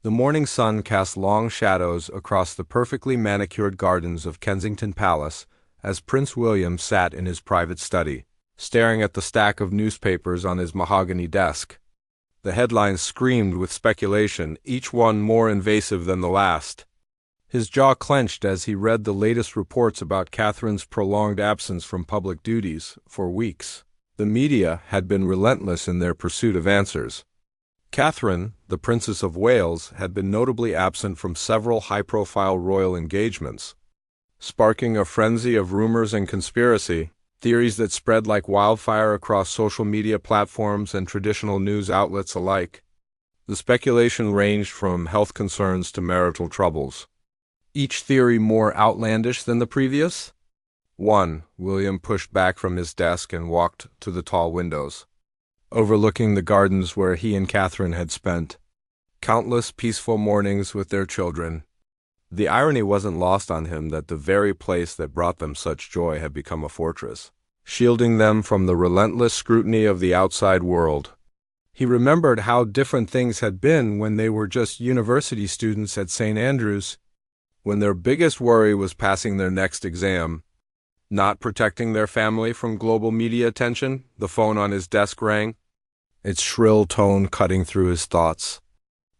The morning sun cast long shadows across the perfectly manicured gardens of Kensington Palace as Prince William sat in his private study, staring at the stack of newspapers on his mahogany desk. The headlines screamed with speculation, each one more invasive than the last. His jaw clenched as he read the latest reports about Catherine's prolonged absence from public duties for weeks. The media had been relentless in their pursuit of answers. Catherine, the Princess of Wales, had been notably absent from several high-profile royal engagements, sparking a frenzy of rumors and conspiracy, theories that spread like wildfire across social media platforms and traditional news outlets alike. The speculation ranged from health concerns to marital troubles, each theory more outlandish than the previous. William pushed back from his desk and walked to the tall windows, overlooking the gardens where he and Catherine had spent countless peaceful mornings with their children. The irony wasn't lost on him that the very place that brought them such joy had become a fortress, shielding them from the relentless scrutiny of the outside world. He remembered how different things had been when they were just university students at St. Andrews, when their biggest worry was passing their next exam, not protecting their family from global media attention. The phone on his desk rang, its shrill tone cutting through his thoughts.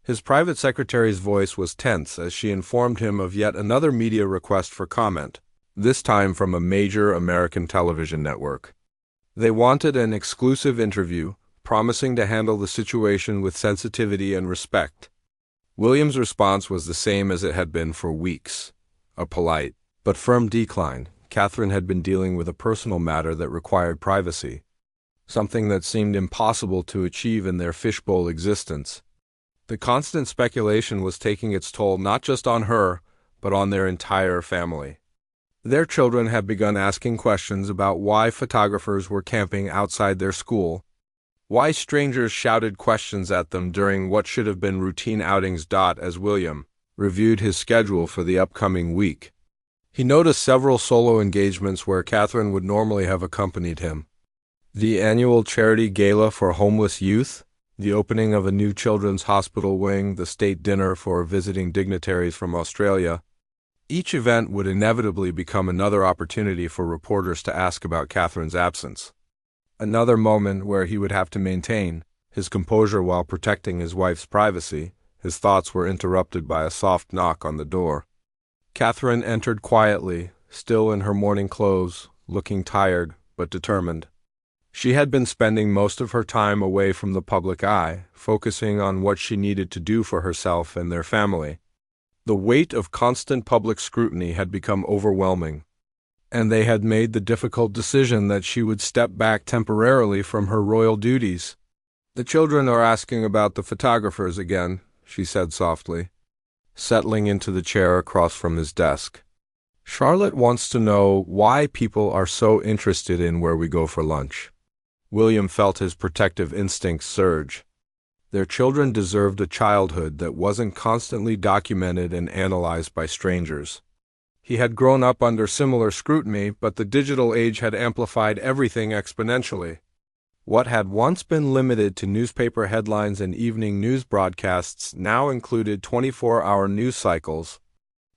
His private secretary's voice was tense as she informed him of yet another media request for comment, this time from a major American television network. They wanted an exclusive interview, promising to handle the situation with sensitivity and respect. William's response was the same as it had been for weeks, a polite but firm decline. Catherine had been dealing with a personal matter that required privacy, something that seemed impossible to achieve in their fishbowl existence. The constant speculation was taking its toll not just on her, but on their entire family. Their children had begun asking questions about why photographers were camping outside their school, why strangers shouted questions at them during what should have been routine outings. As William reviewed his schedule for the upcoming week, he noticed several solo engagements where Catherine would normally have accompanied him. The annual charity gala for homeless youth, the opening of a new children's hospital wing, the state dinner for visiting dignitaries from Australia. Each event would inevitably become another opportunity for reporters to ask about Catherine's absence. Another moment where he would have to maintain his composure while protecting his wife's privacy. His thoughts were interrupted by a soft knock on the door. Catherine entered quietly, still in her morning clothes, looking tired but determined. She had been spending most of her time away from the public eye, focusing on what she needed to do for herself and their family. The weight of constant public scrutiny had become overwhelming, and they had made the difficult decision that she would step back temporarily from her royal duties. "The children are asking about the photographers again," she said softly, settling into the chair across from his desk. "Charlotte wants to know why people are so interested in where we go for lunch." William felt his protective instincts surge. Their children deserved a childhood that wasn't constantly documented and analyzed by strangers. He had grown up under similar scrutiny, but the digital age had amplified everything exponentially. What had once been limited to newspaper headlines and evening news broadcasts now included 24-hour news cycles,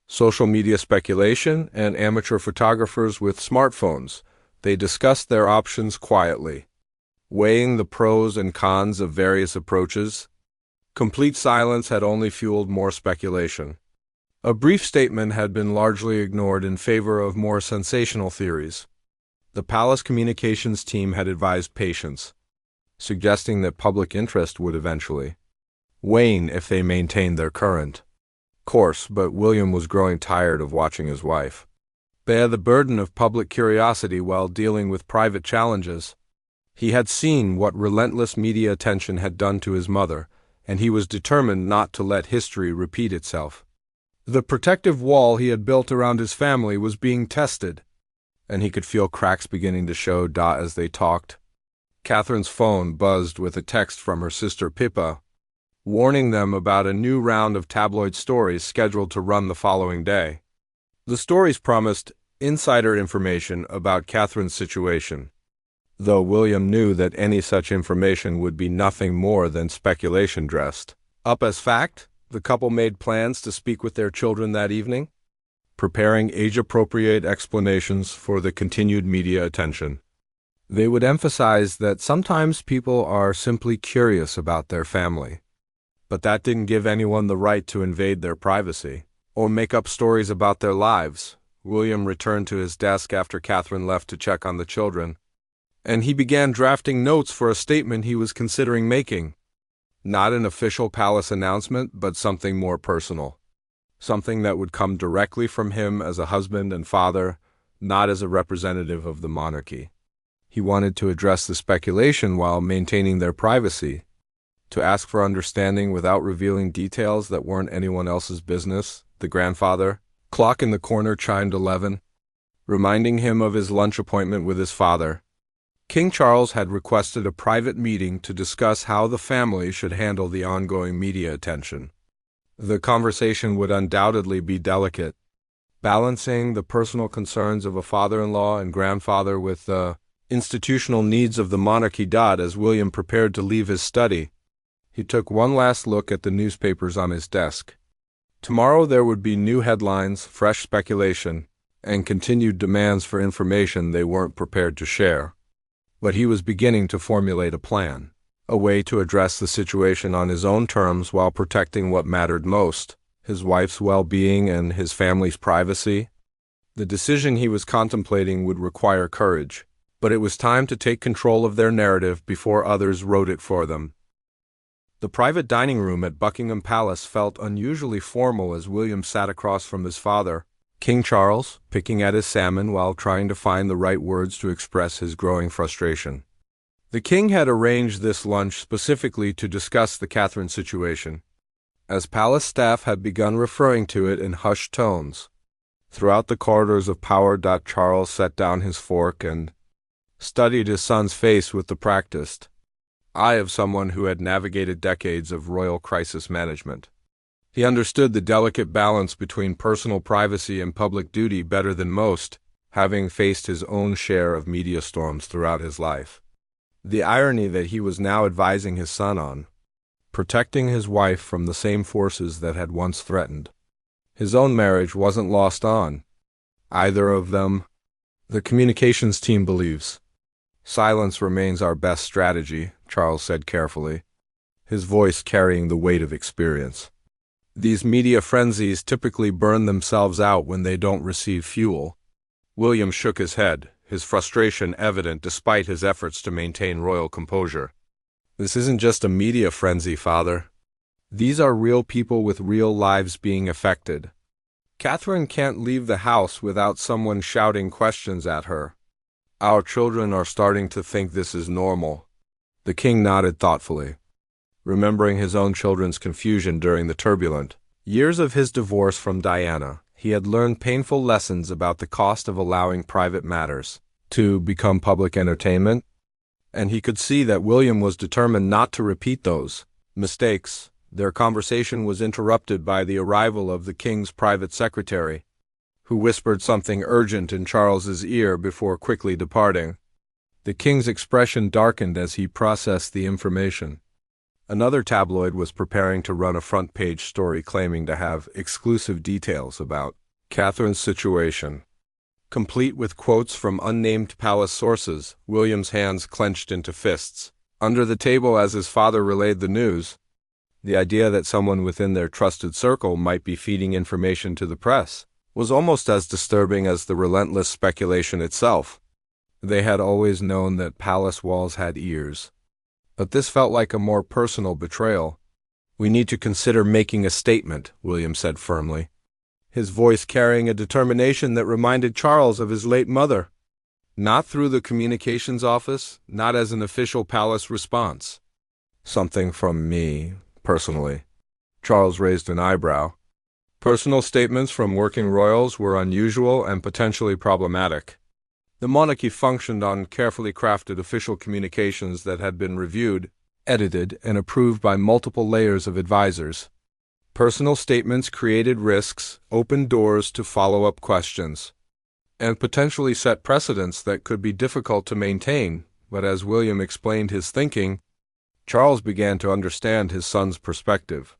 social media speculation, and amateur photographers with smartphones. They discussed their options quietly, weighing the pros and cons of various approaches. Complete silence had only fueled more speculation. A brief statement had been largely ignored in favor of more sensational theories. The palace communications team had advised patience, suggesting that public interest would eventually wane if they maintained their current course, but William was growing tired of watching his wife bear the burden of public curiosity while dealing with private challenges. He had seen what relentless media attention had done to his mother, and he was determined not to let history repeat itself. The protective wall he had built around his family was being tested, and he could feel cracks beginning to show. As they talked, Catherine's phone buzzed with a text from her sister Pippa, warning them about a new round of tabloid stories scheduled to run the following day. The stories promised insider information about Catherine's situation, though William knew that any such information would be nothing more than speculation dressed up as fact. The couple made plans to speak with their children that evening, preparing age-appropriate explanations for the continued media attention. They would emphasize that sometimes people are simply curious about their family, but that didn't give anyone the right to invade their privacy or make up stories about their lives. William returned to his desk after Catherine left to check on the children, and he began drafting notes for a statement he was considering making. Not an official palace announcement, but something more personal. Something that would come directly from him as a husband and father, not as a representative of the monarchy. He wanted to address the speculation while maintaining their privacy, to ask for understanding without revealing details that weren't anyone else's business. The grandfather clock in the corner chimed 11, reminding him of his lunch appointment with his father. King Charles had requested a private meeting to discuss how the family should handle the ongoing media attention. The conversation would undoubtedly be delicate, balancing the personal concerns of a father-in-law and grandfather with the institutional needs of the monarchy. As William prepared to leave his study, he took one last look at the newspapers on his desk. Tomorrow there would be new headlines, fresh speculation, and continued demands for information they weren't prepared to share. But he was beginning to formulate a plan, a way to address the situation on his own terms while protecting what mattered most, his wife's well-being and his family's privacy. The decision he was contemplating would require courage, but it was time to take control of their narrative before others wrote it for them. The private dining room at Buckingham Palace felt unusually formal as William sat across from his father, King Charles, picking at his salmon while trying to find the right words to express his growing frustration. The king had arranged this lunch specifically to discuss the Catherine situation, as palace staff had begun referring to it in hushed tones. Throughout the corridors of power, Charles set down his fork and studied his son's face with the practiced eye of someone who had navigated decades of royal crisis management. He understood the delicate balance between personal privacy and public duty better than most, having faced his own share of media storms throughout his life. The irony that he was now advising his son on, protecting his wife from the same forces that had once threatened. His own marriage wasn't lost on either of them. The communications team believes silence remains our best strategy, Charles said carefully, his voice carrying the weight of experience. These media frenzies typically burn themselves out when they don't receive fuel. William shook his head, his frustration evident despite his efforts to maintain royal composure. This isn't just a media frenzy, Father. These are real people with real lives being affected. Catherine can't leave the house without someone shouting questions at her. Our children are starting to think this is normal. The king nodded thoughtfully, remembering his own children's confusion during the turbulent years of his divorce from Diana. He had learned painful lessons about the cost of allowing private matters to become public entertainment, and he could see that William was determined not to repeat those mistakes. Their conversation was interrupted by the arrival of the king's private secretary, who whispered something urgent in Charles's ear before quickly departing. The king's expression darkened as he processed the information. Another tabloid was preparing to run a front-page story claiming to have exclusive details about Catherine's situation. Complete with quotes from unnamed palace sources, William's hands clenched into fists under the table as his father relayed the news. The idea that someone within their trusted circle might be feeding information to the press was almost as disturbing as the relentless speculation itself. They had always known that palace walls had ears, but this felt like a more personal betrayal. "We need to consider making a statement," William said firmly, his voice carrying a determination that reminded Charles of his late mother. Not through the communications office, not as an official palace response. "Something from me, personally." Charles raised an eyebrow. Personal statements from working royals were unusual and potentially problematic. The monarchy functioned on carefully crafted official communications that had been reviewed, edited, and approved by multiple layers of advisors. Personal statements created risks, opened doors to follow-up questions, and potentially set precedents that could be difficult to maintain. But as William explained his thinking, Charles began to understand his son's perspective.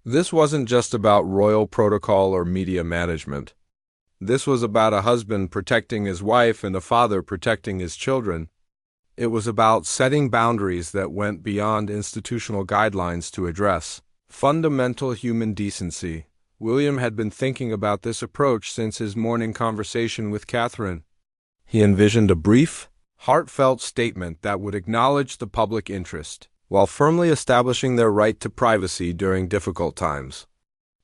This wasn't just about royal protocol or media management. This was about a husband protecting his wife and a father protecting his children. It was about setting boundaries that went beyond institutional guidelines to address fundamental human decency. William had been thinking about this approach since his morning conversation with Catherine. He envisioned a brief, heartfelt statement that would acknowledge the public interest, while firmly establishing their right to privacy during difficult times.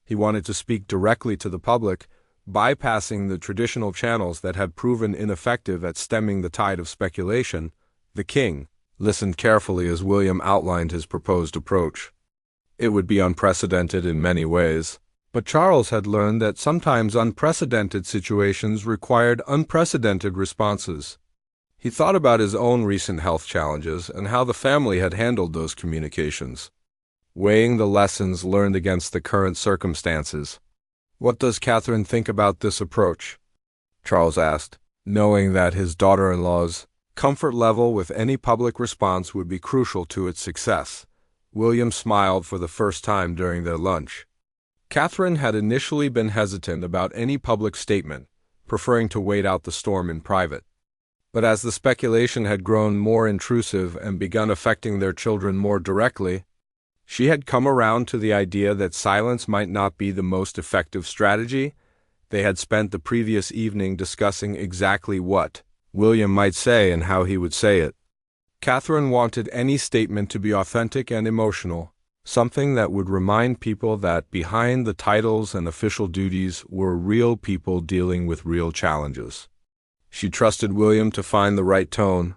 He wanted to speak directly to the public, bypassing the traditional channels that had proven ineffective at stemming the tide of speculation. The king listened carefully as William outlined his proposed approach. It would be unprecedented in many ways, but Charles had learned that sometimes unprecedented situations required unprecedented responses. He thought about his own recent health challenges and how the family had handled those communications, weighing the lessons learned against the current circumstances. "What does Catherine think about this approach?" Charles asked, knowing that his daughter-in-law's comfort level with any public response would be crucial to its success. William smiled for the first time during their lunch. Catherine had initially been hesitant about any public statement, preferring to wait out the storm in private. But as the speculation had grown more intrusive and begun affecting their children more directly, she had come around to the idea that silence might not be the most effective strategy. They had spent the previous evening discussing exactly what William might say and how he would say it. Catherine wanted any statement to be authentic and emotional, something that would remind people that behind the titles and official duties were real people dealing with real challenges. She trusted William to find the right tone,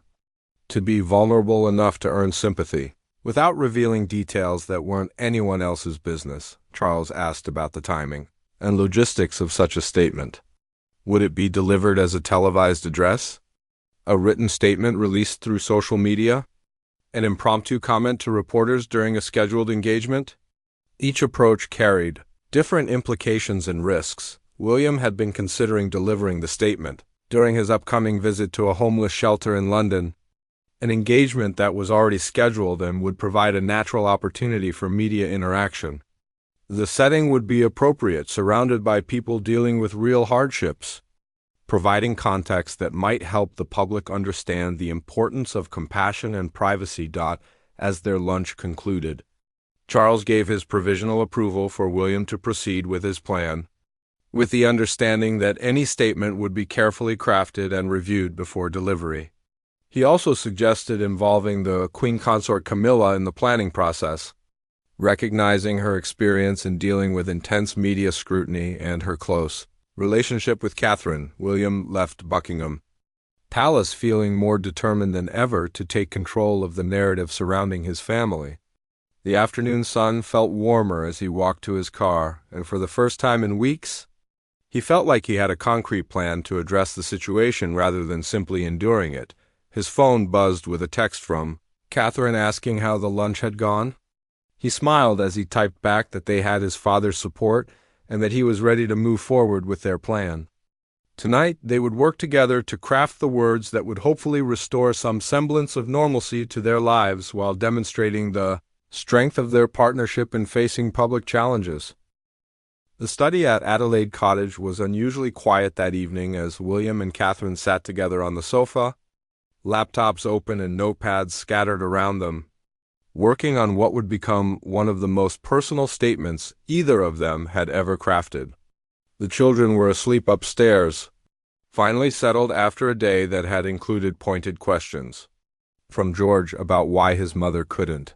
to be vulnerable enough to earn sympathy. Without revealing details that weren't anyone else's business, Charles asked about the timing and logistics of such a statement. Would it be delivered as a televised address? A written statement released through social media? An impromptu comment to reporters during a scheduled engagement? Each approach carried different implications and risks. William had been considering delivering the statement during his upcoming visit to a homeless shelter in London, an engagement that was already scheduled and would provide a natural opportunity for media interaction. The setting would be appropriate, surrounded by people dealing with real hardships, providing context that might help the public understand the importance of compassion and privacy. As their lunch concluded, Charles gave his provisional approval for William to proceed with his plan, with the understanding that any statement would be carefully crafted and reviewed before delivery. He also suggested involving the Queen Consort Camilla in the planning process, recognizing her experience in dealing with intense media scrutiny and her close relationship with Catherine. William left Buckingham Palace feeling more determined than ever to take control of the narrative surrounding his family. The afternoon sun felt warmer as he walked to his car, and for the first time in weeks, he felt like he had a concrete plan to address the situation rather than simply enduring it. His phone buzzed with a text from Catherine asking how the lunch had gone. He smiled as he typed back that they had his father's support and that he was ready to move forward with their plan. Tonight, they would work together to craft the words that would hopefully restore some semblance of normalcy to their lives while demonstrating the strength of their partnership in facing public challenges. The study at Adelaide Cottage was unusually quiet that evening as William and Catherine sat together on the sofa, laptops open and notepads scattered around them, working on what would become one of the most personal statements either of them had ever crafted. The children were asleep upstairs, finally settled after a day that had included pointed questions from George about why his mother couldn't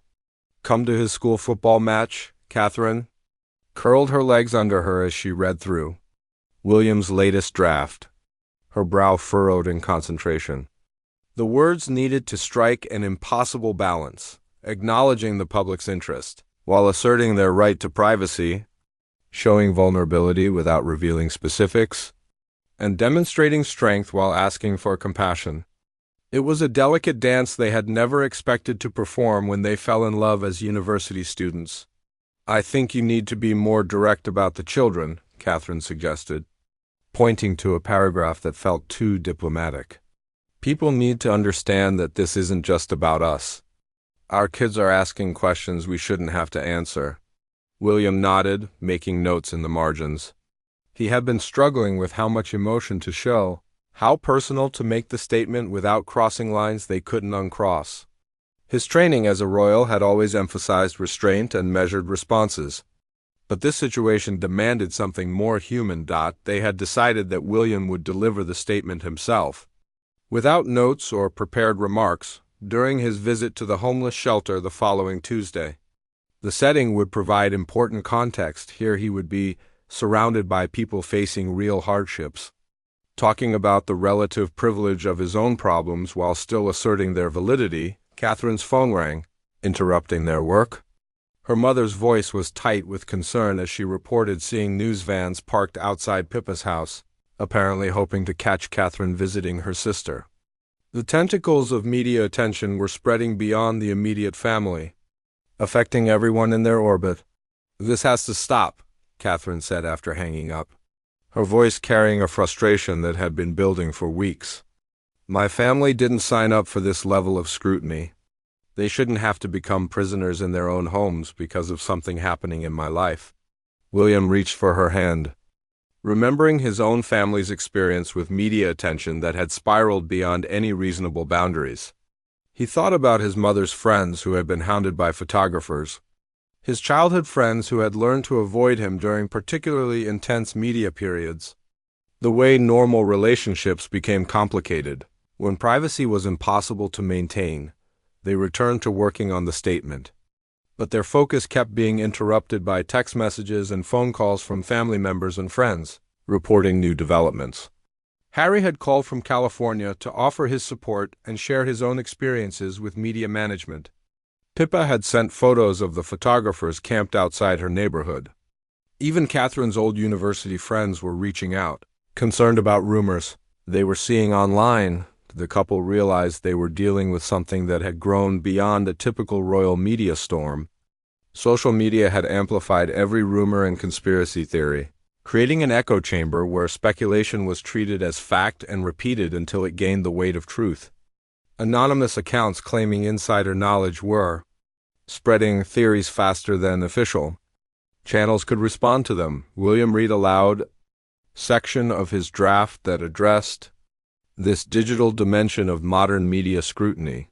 come to his school football match. Catherine curled her legs under her as she read through William's latest draft, her brow furrowed in concentration. The words needed to strike an impossible balance, acknowledging the public's interest, while asserting their right to privacy, showing vulnerability without revealing specifics, and demonstrating strength while asking for compassion. It was a delicate dance they had never expected to perform when they fell in love as university students. "I think you need to be more direct about the children," Catherine suggested, pointing to a paragraph that felt too diplomatic. "People need to understand that this isn't just about us. Our kids are asking questions we shouldn't have to answer." William nodded, making notes in the margins. He had been struggling with how much emotion to show, how personal to make the statement without crossing lines they couldn't uncross. His training as a royal had always emphasized restraint and measured responses. But this situation demanded something more human. They had decided that William would deliver the statement himself. Without notes or prepared remarks, during his visit to the homeless shelter the following Tuesday. The setting would provide important context. Here he would be surrounded by people facing real hardships, talking about the relative privilege of his own problems while still asserting their validity. Catherine's phone rang, interrupting their work. Her mother's voice was tight with concern as she reported seeing news vans parked outside Pippa's house, apparently hoping to catch Catherine visiting her sister. The tentacles of media attention were spreading beyond the immediate family, affecting everyone in their orbit. "This has to stop," Catherine said after hanging up, her voice carrying a frustration that had been building for weeks. "My family didn't sign up for this level of scrutiny. They shouldn't have to become prisoners in their own homes because of something happening in my life." William reached for her hand, remembering his own family's experience with media attention that had spiraled beyond any reasonable boundaries. He thought about his mother's friends who had been hounded by photographers, his childhood friends who had learned to avoid him during particularly intense media periods, the way normal relationships became complicated. When privacy was impossible to maintain, they returned to working on the statement. But their focus kept being interrupted by text messages and phone calls from family members and friends, reporting new developments. Harry had called from California to offer his support and share his own experiences with media management. Pippa had sent photos of the photographers camped outside her neighborhood. Even Catherine's old university friends were reaching out, concerned about rumors they were seeing online. The couple realized they were dealing with something that had grown beyond a typical royal media storm. Social media had amplified every rumor and conspiracy theory, creating an echo chamber where speculation was treated as fact and repeated until it gained the weight of truth. Anonymous accounts claiming insider knowledge were spreading theories faster than official channels could respond to them. William read aloud section of his draft that addressed this digital dimension of modern media scrutiny.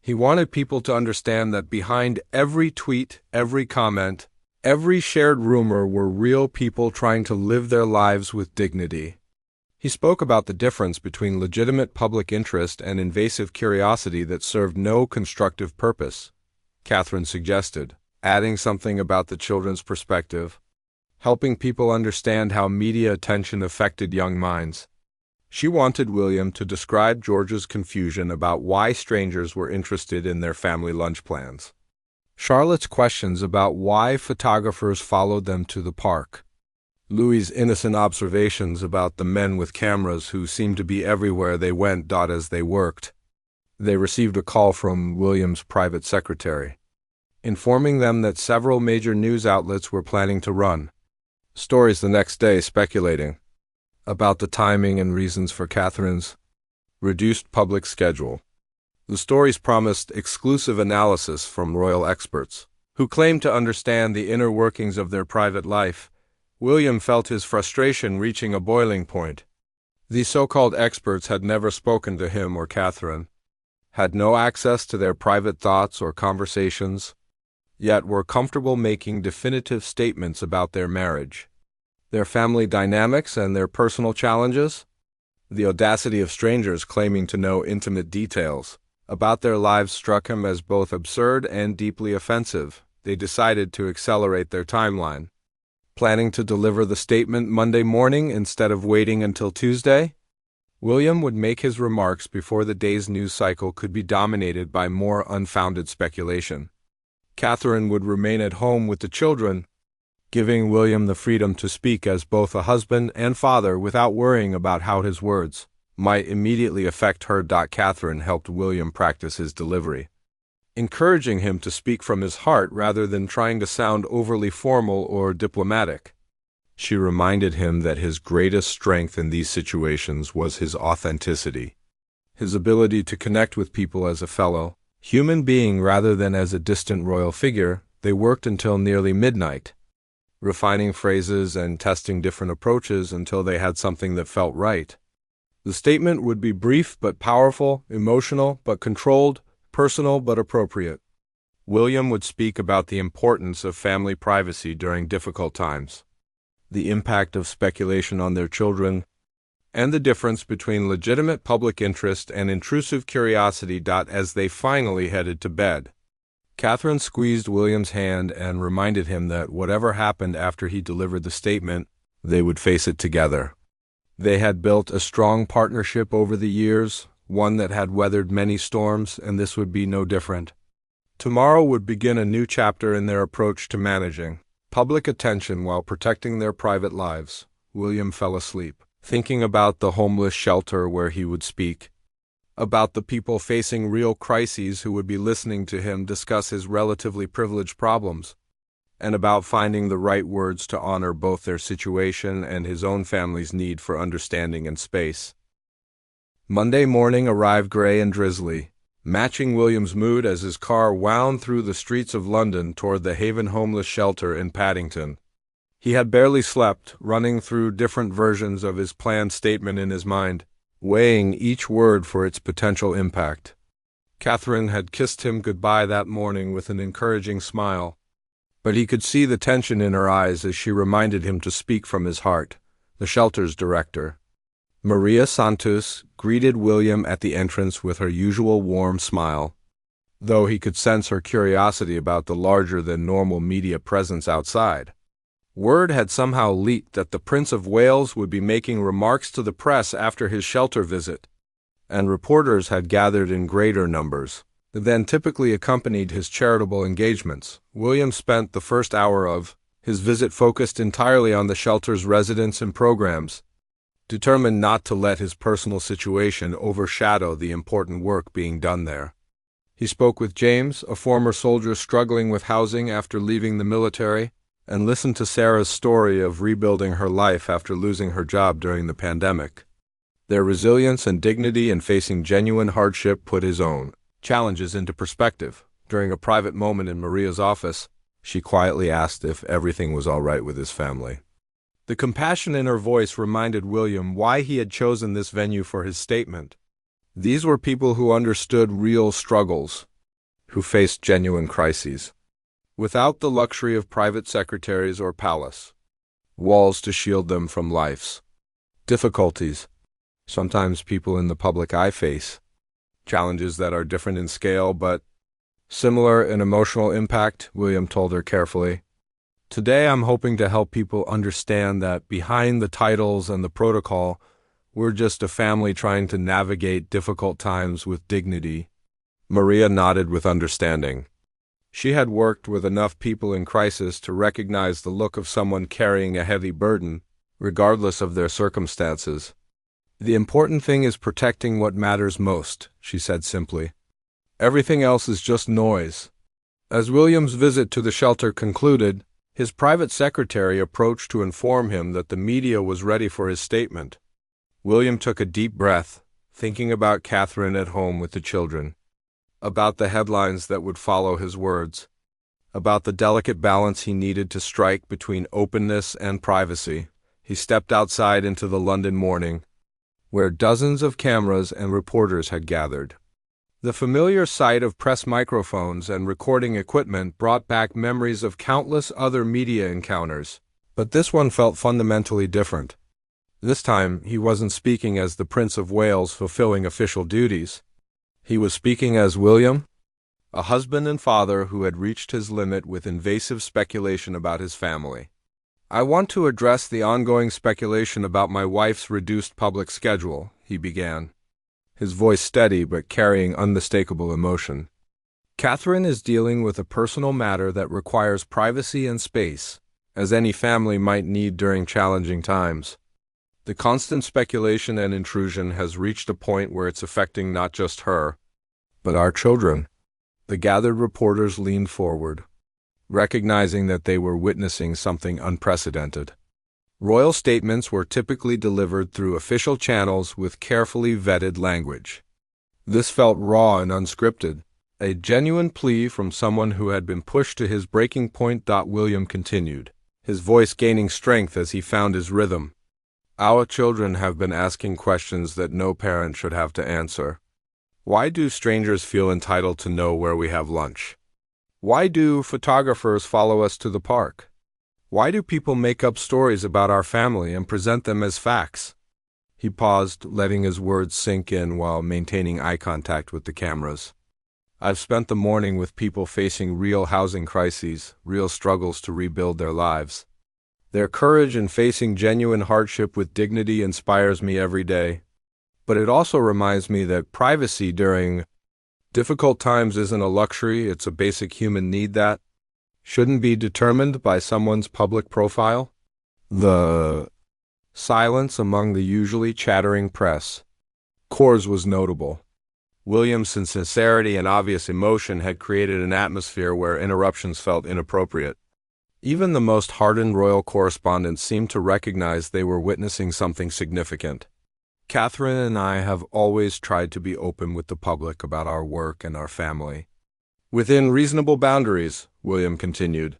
He wanted people to understand that behind every tweet, every comment, every shared rumor were real people trying to live their lives with dignity. He spoke about the difference between legitimate public interest and invasive curiosity that served no constructive purpose. Catherine suggested, adding something about the children's perspective, helping people understand how media attention affected young minds. She wanted William to describe George's confusion about why strangers were interested in their family lunch plans, Charlotte's questions about why photographers followed them to the park, Louis's innocent observations about the men with cameras who seemed to be everywhere they went. As they worked, they received a call from William's private secretary, informing them that several major news outlets were planning to run stories the next day speculating about the timing and reasons for Catherine's reduced public schedule. The stories promised exclusive analysis from royal experts, who claimed to understand the inner workings of their private life. William felt his frustration reaching a boiling point. These so-called experts had never spoken to him or Catherine, had no access to their private thoughts or conversations, yet were comfortable making definitive statements about their marriage, their family dynamics, and their personal challenges. The audacity of strangers claiming to know intimate details about their lives struck him as both absurd and deeply offensive. They decided to accelerate their timeline, planning to deliver the statement Monday morning instead of waiting until Tuesday. William would make his remarks before the day's news cycle could be dominated by more unfounded speculation. Catherine would remain at home with the children, giving William the freedom to speak as both a husband and father without worrying about how his words might immediately affect her. Catherine helped William practice his delivery, encouraging him to speak from his heart rather than trying to sound overly formal or diplomatic. She reminded him that his greatest strength in these situations was his authenticity, his ability to connect with people as a fellow human being rather than as a distant royal figure. They worked until nearly midnight, refining phrases and testing different approaches until they had something that felt right. The statement would be brief but powerful, emotional but controlled, personal but appropriate. William would speak about the importance of family privacy during difficult times, the impact of speculation on their children, and the difference between legitimate public interest and intrusive curiosity. As they finally headed to bed, Catherine squeezed William's hand and reminded him that whatever happened after he delivered the statement, they would face it together. They had built a strong partnership over the years, one that had weathered many storms, and this would be no different. Tomorrow would begin a new chapter in their approach to managing public attention while protecting their private lives. William fell asleep, thinking about the homeless shelter where he would speak, about the people facing real crises who would be listening to him discuss his relatively privileged problems, and about finding the right words to honor both their situation and his own family's need for understanding and space. Monday morning arrived gray and drizzly, matching William's mood as his car wound through the streets of London toward the Haven Homeless Shelter in Paddington. He had barely slept, running through different versions of his planned statement in his mind, weighing each word for its potential impact. Catherine had kissed him goodbye that morning with an encouraging smile, but he could see the tension in her eyes as she reminded him to speak from his heart. The shelter's director, Maria Santos, greeted William at the entrance with her usual warm smile, though he could sense her curiosity about the larger-than-normal media presence outside. Word had somehow leaked that the Prince of Wales would be making remarks to the press after his shelter visit, and reporters had gathered in greater numbers than typically accompanied his charitable engagements. William spent the first hour of his visit focused entirely on the shelter's residents and programs, determined not to let his personal situation overshadow the important work being done there. He spoke with James, a former soldier struggling with housing after leaving the military, and listened to Sarah's story of rebuilding her life after losing her job during the pandemic. Their resilience and dignity in facing genuine hardship put his own challenges into perspective. During a private moment in Maria's office, she quietly asked if everything was all right with his family. The compassion in her voice reminded William why he had chosen this venue for his statement. These were people who understood real struggles, who faced genuine crises, without the luxury of private secretaries or palace walls to shield them from life's difficulties. Sometimes people in the public eye face challenges that are different in scale but similar in emotional impact, William told her carefully. Today I'm hoping to help people understand that behind the titles and the protocol, we're just a family trying to navigate difficult times with dignity. Maria nodded with understanding. She had worked with enough people in crisis to recognize the look of someone carrying a heavy burden, regardless of their circumstances. The important thing is protecting what matters most, she said simply. Everything else is just noise. As William's visit to the shelter concluded, his private secretary approached to inform him that the media was ready for his statement. William took a deep breath, thinking about Catherine at home with the children, about the headlines that would follow his words, about the delicate balance he needed to strike between openness and privacy. He stepped outside into the London morning, where dozens of cameras and reporters had gathered. The familiar sight of press microphones and recording equipment brought back memories of countless other media encounters, but this one felt fundamentally different. This time, he wasn't speaking as the Prince of Wales fulfilling official duties. He was speaking as William, a husband and father who had reached his limit with invasive speculation about his family. I want to address the ongoing speculation about my wife's reduced public schedule, he began, his voice steady but carrying unmistakable emotion. Catherine is dealing with a personal matter that requires privacy and space, as any family might need during challenging times. The constant speculation and intrusion has reached a point where it's affecting not just her, but our children. The gathered reporters leaned forward, recognizing that they were witnessing something unprecedented. Royal statements were typically delivered through official channels with carefully vetted language. This felt raw and unscripted, A genuine plea from someone who had been pushed to his breaking point. William continued, his voice gaining strength as he found his rhythm. Our children have been asking questions that no parent should have to answer. Why do strangers feel entitled to know where we have lunch? Why do photographers follow us to the park? Why do people make up stories about our family and present them as facts? He paused, letting his words sink in while maintaining eye contact with the cameras. I've spent the morning with people facing real housing crises, real struggles to rebuild their lives. Their courage in facing genuine hardship with dignity inspires me every day. But it also reminds me that privacy during difficult times isn't a luxury, it's a basic human need that shouldn't be determined by someone's public profile. The silence among the usually chattering press corps was notable. William's sincerity and obvious emotion had created an atmosphere where interruptions felt inappropriate. Even the most hardened royal correspondents seemed to recognize they were witnessing something significant. Catherine and I have always tried to be open with the public about our work and our family. Within reasonable boundaries, William continued.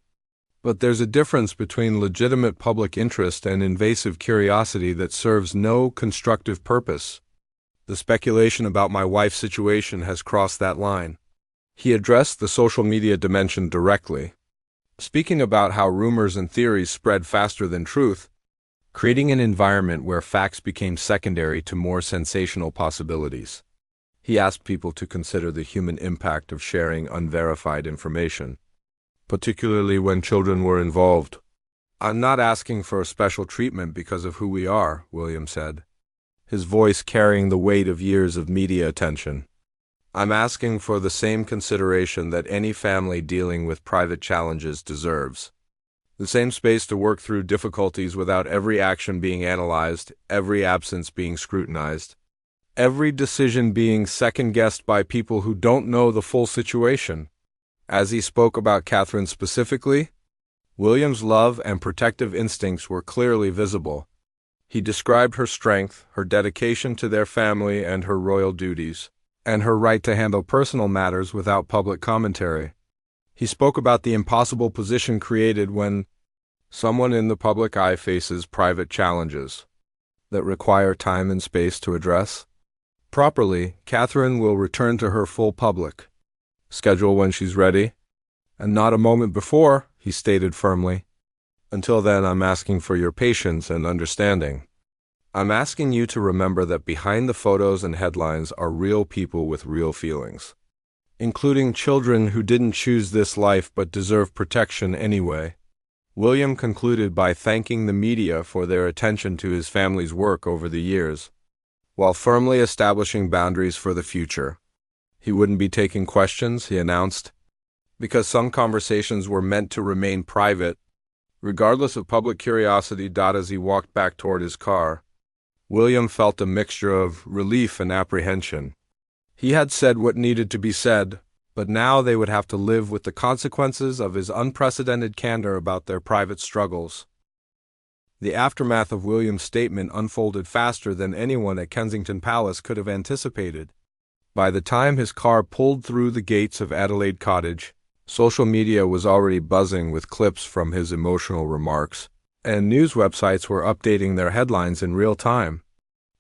But there's a difference between legitimate public interest and invasive curiosity that serves no constructive purpose. The speculation about my wife's situation has crossed that line. He addressed the social media dimension directly, speaking about how rumors and theories spread faster than truth, creating an environment where facts became secondary to more sensational possibilities. He asked people to consider the human impact of sharing unverified information, particularly when children were involved. I'm not asking for a special treatment because of who we are, William said, his voice carrying the weight of years of media attention. I'm asking for the same consideration that any family dealing with private challenges deserves. The same space to work through difficulties without every action being analyzed, every absence being scrutinized, every decision being second-guessed by people who don't know the full situation. As he spoke about Catherine specifically, William's love and protective instincts were clearly visible. He described her strength, her dedication to their family and her royal duties, and her right to handle personal matters without public commentary. He spoke about the impossible position created when someone in the public eye faces private challenges that require time and space to address. Properly, Catherine will return to her full public schedule when she's ready, and not a moment before, he stated firmly. Until then, I'm asking for your patience and understanding. I'm asking you to remember that behind the photos and headlines are real people with real feelings, including children who didn't choose this life but deserve protection anyway. William concluded by thanking the media for their attention to his family's work over the years, while firmly establishing boundaries for the future. He wouldn't be taking questions, he announced, because some conversations were meant to remain private, regardless of public curiosity. As he walked back toward his car, William felt a mixture of relief and apprehension. He had said what needed to be said, but now they would have to live with the consequences of his unprecedented candor about their private struggles. The aftermath of William's statement unfolded faster than anyone at Kensington Palace could have anticipated. By the time his car pulled through the gates of Adelaide Cottage, social media was already buzzing with clips from his emotional remarks, and news websites were updating their headlines in real time.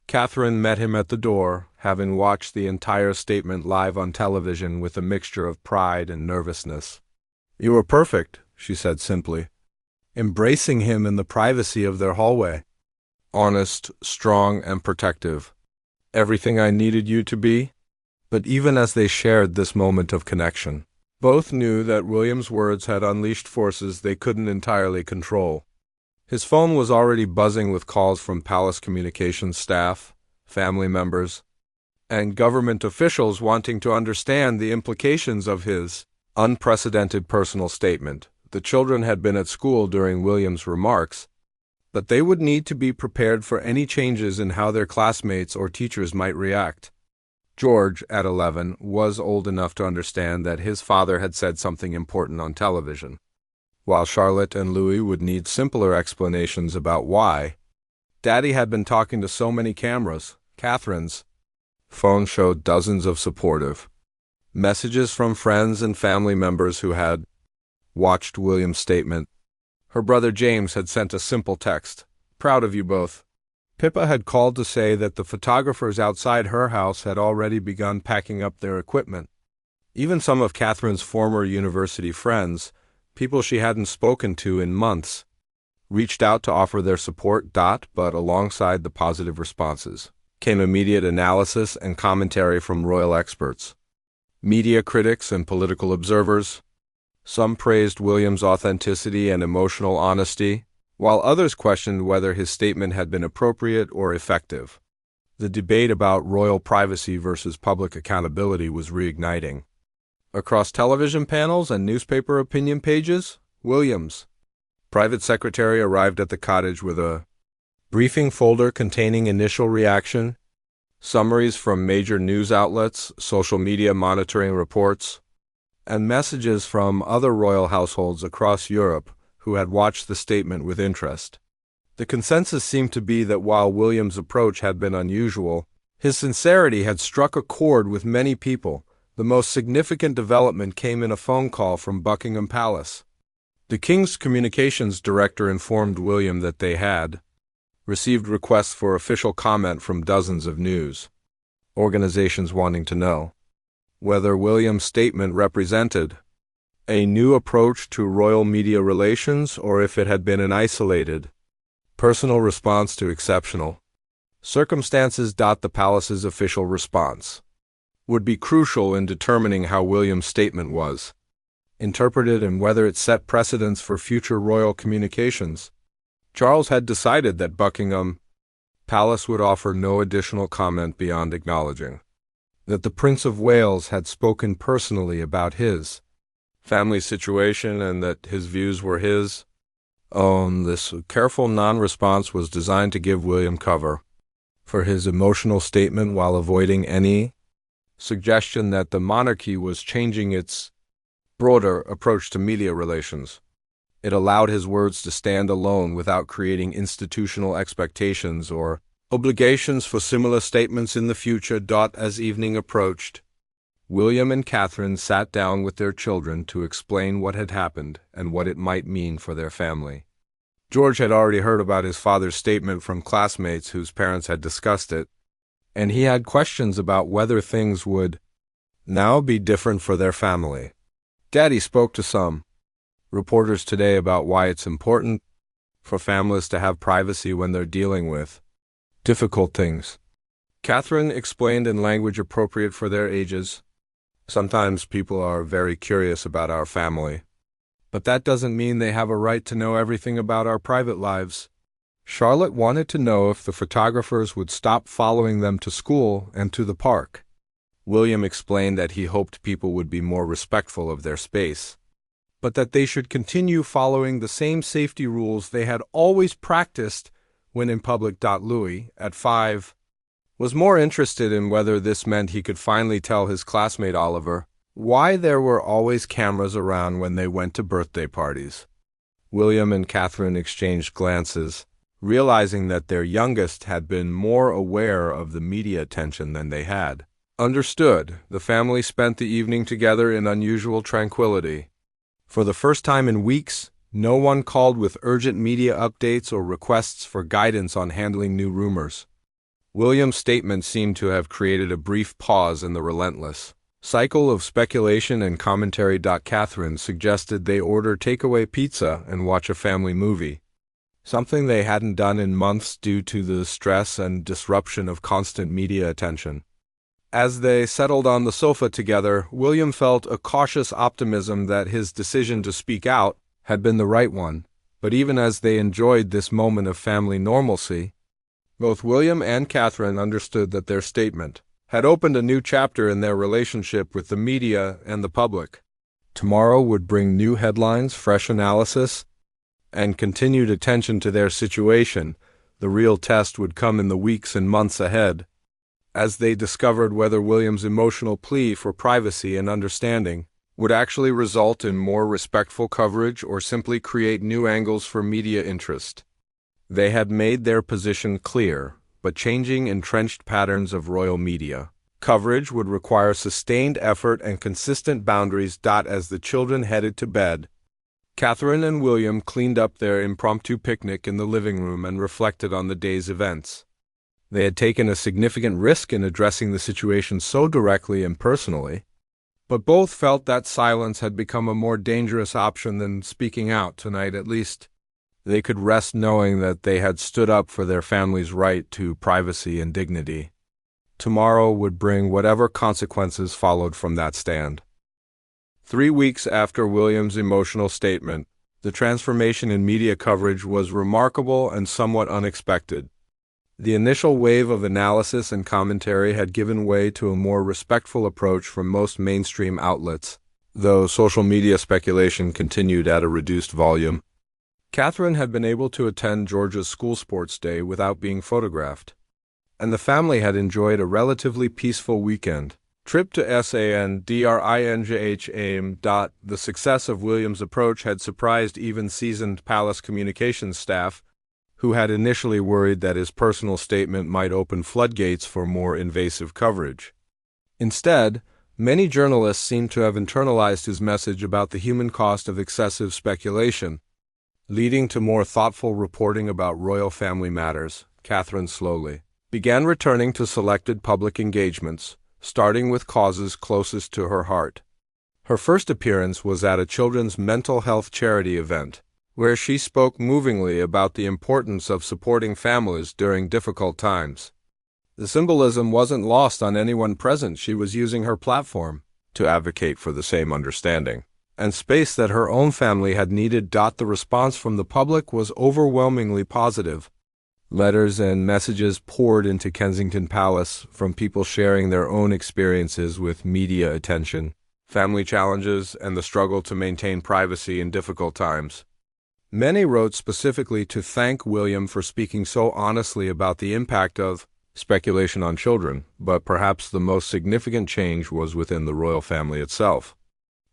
Catherine met him at the door, having watched the entire statement live on television with a mixture of pride and nervousness. "You were perfect," she said simply, embracing him in the privacy of their hallway. "Honest, strong, and protective. Everything I needed you to be." But even as they shared this moment of connection, both knew that William's words had unleashed forces they couldn't entirely control. His phone was already buzzing with calls from palace communications staff, family members, and government officials wanting to understand the implications of his unprecedented personal statement. The children had been at school during William's remarks, but they would need to be prepared for any changes in how their classmates or teachers might react. George, at 11, was old enough to understand that his father had said something important on television, while Charlotte and Louis would need simpler explanations about why. Daddy had been talking to so many cameras. Catherine's phone showed dozens of supportive, Messages from friends and family members who had watched William's statement. Her brother James had sent a simple text. "Proud of you both." Pippa had called to say that the photographers outside her house had already begun packing up their equipment. Even some of Catherine's former university friends, people she hadn't spoken to in months, reached out to offer their support. But alongside the positive responses came immediate analysis and commentary from royal experts, media critics, and political observers. Some praised William's authenticity and emotional honesty, while others questioned whether his statement had been appropriate or effective. The debate about royal privacy versus public accountability was reigniting. Across television panels and newspaper opinion pages, William's private secretary arrived at the cottage with a briefing folder containing initial reaction, summaries from major news outlets, social media monitoring reports, and messages from other royal households across Europe who had watched the statement with interest. The consensus seemed to be that while William's approach had been unusual, his sincerity had struck a chord with many people. The most significant development came in a phone call from Buckingham Palace. The King's communications director informed William that they had received requests for official comment from dozens of news organizations wanting to know whether William's statement represented a new approach to royal media relations or if it had been an isolated, personal response to exceptional circumstances. The palace's official response would be crucial in determining how William's statement was interpreted and whether it set precedents for future royal communications. Charles had decided that Buckingham Palace would offer no additional comment beyond acknowledging that the Prince of Wales had spoken personally about his family situation and that his views were his own. This careful non-response was designed to give William cover for his emotional statement while avoiding any suggestion that the monarchy was changing its broader approach to media relations. It allowed his words to stand alone without creating institutional expectations or obligations for similar statements in the future. As evening approached, William and Catherine sat down with their children to explain what had happened and what it might mean for their family. George had already heard about his father's statement from classmates whose parents had discussed it, and he had questions about whether things would now be different for their family. Daddy spoke to some reporters today about why it's important for families to have privacy when they're dealing with difficult things. Catherine explained in language appropriate for their ages. Sometimes people are very curious about our family, but that doesn't mean they have a right to know everything about our private lives. Charlotte wanted to know if the photographers would stop following them to school and to the park. William explained that he hoped people would be more respectful of their space, but that they should continue following the same safety rules they had always practiced when in public. Louis, at 5, was more interested in whether this meant he could finally tell his classmate Oliver why there were always cameras around when they went to birthday parties. William and Catherine exchanged glances, realizing that their youngest had been more aware of the media attention than they had understood. The family spent the evening together in unusual tranquility. For the first time in weeks, no one called with urgent media updates or requests for guidance on handling new rumors. William's statement seemed to have created a brief pause in the relentless cycle of speculation and commentary. Catherine suggested they order takeaway pizza and watch a family movie, something they hadn't done in months due to the stress and disruption of constant media attention. As they settled on the sofa together, William felt a cautious optimism that his decision to speak out had been the right one. But even as they enjoyed this moment of family normalcy, both William and Catherine understood that their statement had opened a new chapter in their relationship with the media and the public. Tomorrow would bring new headlines, fresh analysis, and continued attention to their situation. The real test would come in the weeks and months ahead, as they discovered whether William's emotional plea for privacy and understanding would actually result in more respectful coverage or simply create new angles for media interest. They had made their position clear, but changing entrenched patterns of royal media Coverage would require sustained effort and consistent boundaries. As the children headed to bed, Catherine and William cleaned up their impromptu picnic in the living room and reflected on the day's events. They had taken a significant risk in addressing the situation so directly and personally, but both felt that silence had become a more dangerous option than speaking out tonight. At least they could rest knowing that they had stood up for their family's right to privacy and dignity. Tomorrow would bring whatever consequences followed from that stand. 3 weeks after William's emotional statement, the transformation in media coverage was remarkable and somewhat unexpected. The initial wave of analysis and commentary had given way to a more respectful approach from most mainstream outlets, though social media speculation continued at a reduced volume. Catherine had been able to attend Georgia's school sports day without being photographed, and the family had enjoyed a relatively peaceful weekend. Trip to Sandringham. The success of William's approach had surprised even seasoned palace communications staff, who had initially worried that his personal statement might open floodgates for more invasive coverage. Instead, many journalists seemed to have internalized his message about the human cost of excessive speculation, leading to more thoughtful reporting about royal family matters. Catherine slowly began returning to selected public engagements, starting with causes closest to her heart. Her first appearance was at a children's mental health charity event, where she spoke movingly about the importance of supporting families during difficult times. The symbolism wasn't lost on anyone present. She was using her platform to advocate for the same understanding and space that her own family had needed. The response from the public was overwhelmingly positive. Letters and messages poured into Kensington Palace from people sharing their own experiences with media attention, family challenges, and the struggle to maintain privacy in difficult times. Many wrote specifically to thank William for speaking so honestly about the impact of speculation on children, but perhaps the most significant change was within the royal family itself.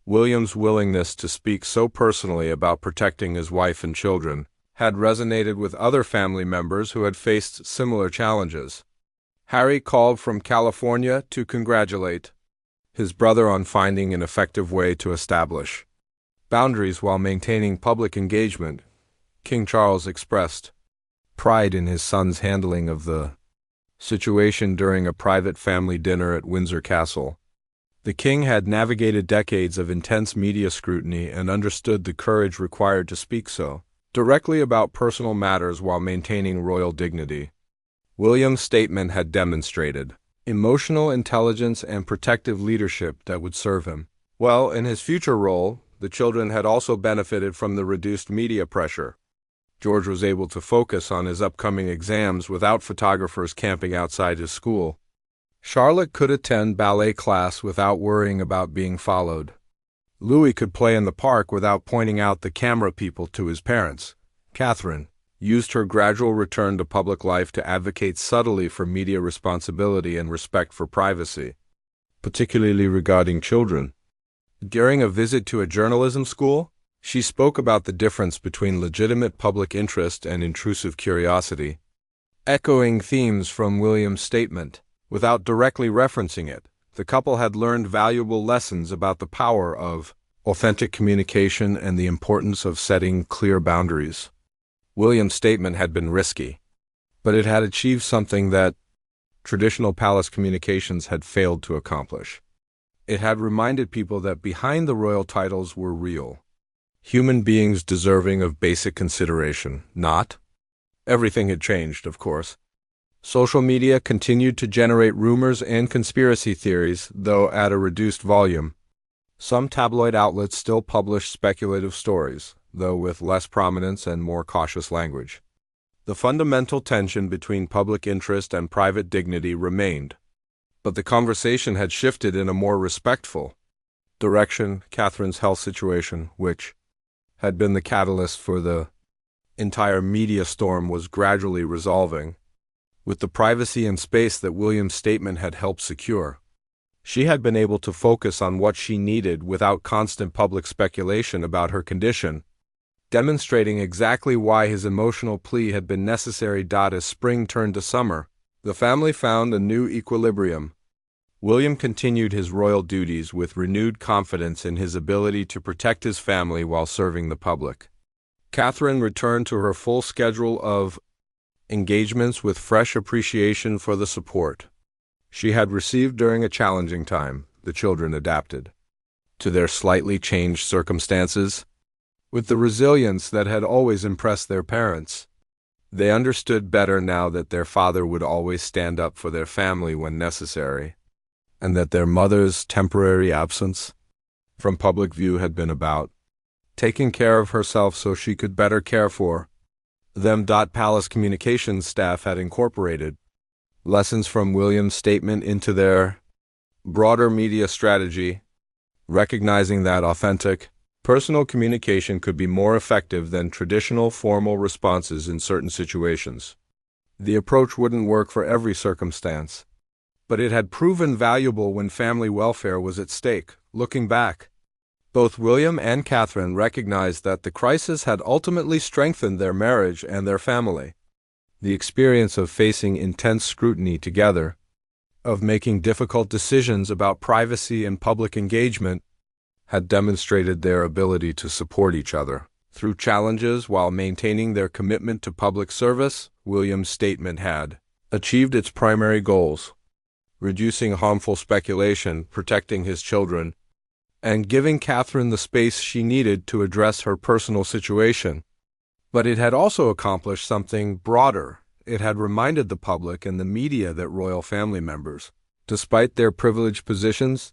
William's willingness to speak so personally about protecting his wife and children had resonated with other family members who had faced similar challenges. Harry called from California to congratulate his brother on finding an effective way to establish boundaries while maintaining public engagement. King Charles expressed pride in his son's handling of the situation during a private family dinner at Windsor Castle. The king had navigated decades of intense media scrutiny and understood the courage required to speak so directly about personal matters while maintaining royal dignity. William's statement had demonstrated emotional intelligence and protective leadership that would serve him well in his future role. The children had also benefited from the reduced media pressure. George was able to focus on his upcoming exams without photographers camping outside his school. Charlotte could attend ballet class without worrying about being followed. Louis could play in the park without pointing out the camera people to his parents. Catherine used her gradual return to public life to advocate subtly for media responsibility and respect for privacy, particularly regarding children. During a visit to a journalism school, she spoke about the difference between legitimate public interest and intrusive curiosity, echoing themes from William's statement. Without directly referencing it, the couple had learned valuable lessons about the power of authentic communication and the importance of setting clear boundaries. William's statement had been risky, but it had achieved something that traditional palace communications had failed to accomplish. It had reminded people that behind the royal titles were real human beings deserving of basic consideration. Not everything had changed, of course. Social media continued to generate rumors and conspiracy theories, though at a reduced volume. Some tabloid outlets still published speculative stories, though with less prominence and more cautious language. The fundamental tension between public interest and private dignity remained, but the conversation had shifted in a more respectful direction. Catherine's health situation, which had been the catalyst for the entire media storm, was gradually resolving. With the privacy and space that William's statement had helped secure, she had been able to focus on what she needed without constant public speculation about her condition, demonstrating exactly why his emotional plea had been necessary. As spring turned to summer, the family found a new equilibrium. William continued his royal duties with renewed confidence in his ability to protect his family while serving the public. Catherine returned to her full schedule of engagements with fresh appreciation for the support she had received during a challenging time. The children adapted to their slightly changed circumstances with the resilience that had always impressed their parents. They understood better now that their father would always stand up for their family when necessary, and that their mother's temporary absence from public view had been about taking care of herself so she could better care for them. Palace communications staff had incorporated lessons from William's statement into their broader media strategy, recognizing that authentic, personal communication could be more effective than traditional formal responses in certain situations. The approach wouldn't work for every circumstance, but it had proven valuable when family welfare was at stake. Looking back, both William and Catherine recognized that the crisis had ultimately strengthened their marriage and their family. The experience of facing intense scrutiny together, of making difficult decisions about privacy and public engagement, had demonstrated their ability to support each other through challenges while maintaining their commitment to public service. William's statement had achieved its primary goals: reducing harmful speculation, protecting his children, and giving Catherine the space she needed to address her personal situation. But it had also accomplished something broader. It had reminded the public and the media that royal family members, despite their privileged positions,